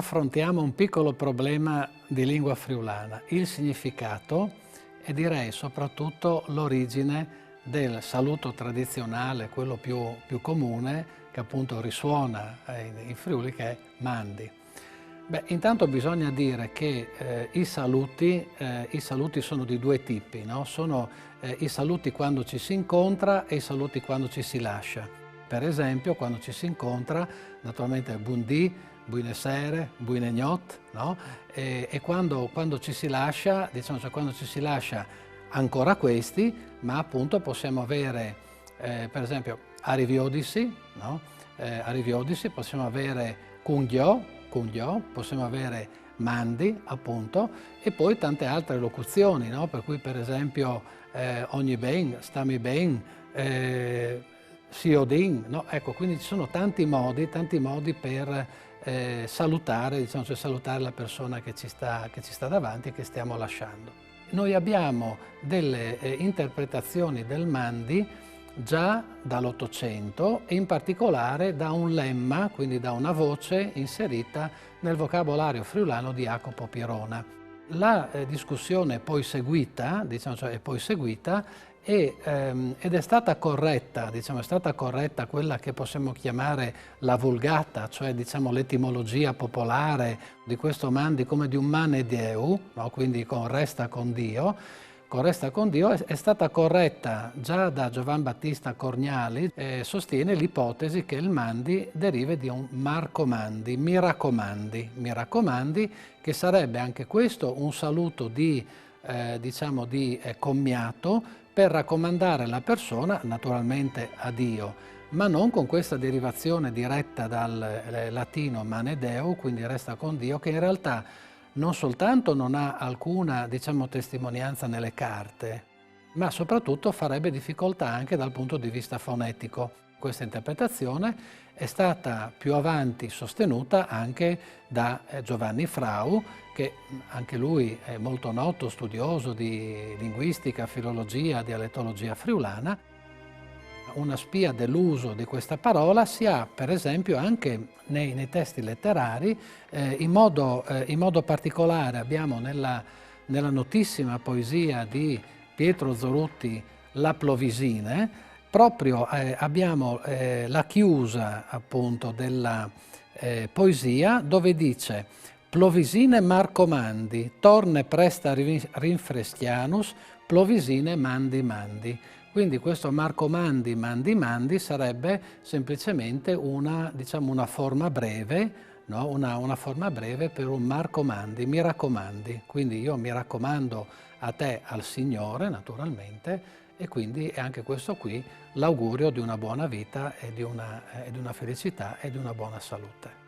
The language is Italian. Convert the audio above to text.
affrontiamo un piccolo problema di lingua friulana, il significato e direi soprattutto l'origine del saluto tradizionale, quello più comune, che appunto risuona in Friuli, che è Mandi. Beh, intanto bisogna dire che i saluti sono di due tipi, no? Sono i saluti quando ci si incontra e i saluti quando ci si lascia. Per esempio, quando ci si incontra, naturalmente buondì, buonasera, buonegnot, no? E quando ci si lascia, diciamo, cioè quando ci si lascia ancora questi, ma appunto possiamo avere, per esempio, arriviodisi, no? Arriviodisi, possiamo avere cunghio, possiamo avere mandi, appunto, e poi tante altre locuzioni, no? Per cui, per esempio, ogni ben, stammi ben, si odin, no? Ecco, quindi ci sono tanti modi per salutare, diciamo, cioè salutare la persona che ci sta davanti e che stiamo lasciando. Noi abbiamo delle interpretazioni del Mandi già dall'Ottocento e in particolare da un lemma, quindi da una voce inserita nel vocabolario friulano di Jacopo Pierona. La discussione poi seguita, diciamo, cioè è poi seguita ed è stata corretta, diciamo, è stata corretta quella che possiamo chiamare la vulgata, cioè diciamo l'etimologia popolare di questo Mandi come di un mane Deu, no? Quindi con resta con Dio. Con resta con Dio è stata corretta già da Giovan Battista Corgnali, sostiene l'ipotesi che il Mandi derivi di un Marcomandi, mi raccomandi, che sarebbe anche questo un saluto di commiato per raccomandare la persona naturalmente a Dio, ma non con questa derivazione diretta dal latino mane Deo, quindi resta con Dio, che in realtà non soltanto non ha alcuna, diciamo, testimonianza nelle carte, ma soprattutto farebbe difficoltà anche dal punto di vista fonetico. Questa interpretazione è stata più avanti sostenuta anche da Giovanni Frau, che anche lui è molto noto studioso di linguistica, filologia, dialettologia friulana. Una spia dell'uso di questa parola si ha, per esempio, anche nei testi letterari. In modo particolare abbiamo nella notissima poesia di Pietro Zorutti La Plovisine, proprio abbiamo la chiusa appunto della poesia dove dice Plovisine Marcomandi, torne presta rinfreschianus, Plovisine mandi. Quindi questo Marcomandi, mandi sarebbe semplicemente una forma breve, no? Una forma breve per un Marcomandi, mi raccomandi. Quindi io mi raccomando a te, al Signore, naturalmente, e quindi è anche questo qui l'augurio di una buona vita e di una felicità e di una buona salute.